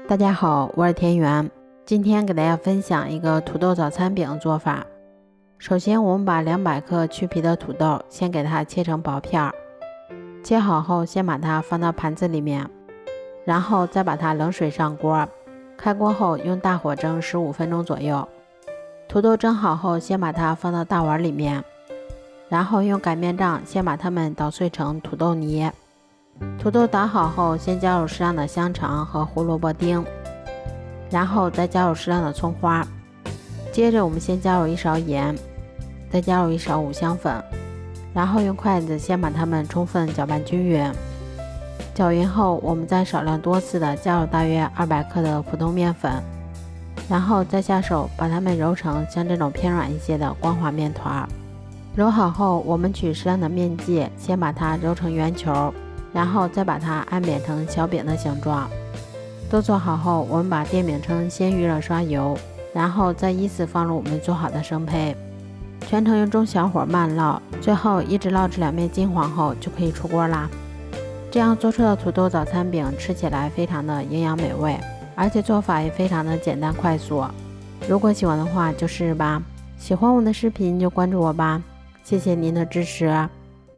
大家好，我是田园，今天给大家分享一个土豆早餐饼的做法。首先我们把200克去皮的土豆先给它切成薄片，切好后先把它放到盘子里面，然后再把它冷水上锅，开锅后用大火蒸15分钟左右。土豆蒸好后先把它放到大碗里面，然后用擀面杖先把它们捣碎成土豆泥。土豆捣好后先加入适量的香肠和胡萝卜丁，然后再加入适量的葱花。接着我们先加入1勺盐，再加入1勺五香粉，然后用筷子先把它们充分搅拌均匀。搅匀后我们再少量多次的加入大约200克的普通面粉，然后再下手把它们揉成像这种偏软一些的光滑面团。揉好后我们取适量的面剂先把它揉成圆球，然后再把它按扁成小饼的形状。都做好后我们把电饼铛先预热刷油，然后再依次放入我们做好的生胚，全程用中小火慢烙，最后一直烙至两面金黄后就可以出锅啦。这样做出的土豆早餐饼吃起来非常的营养美味，而且做法也非常的简单快速。如果喜欢的话就试试吧，喜欢我的视频就关注我吧，谢谢您的支持。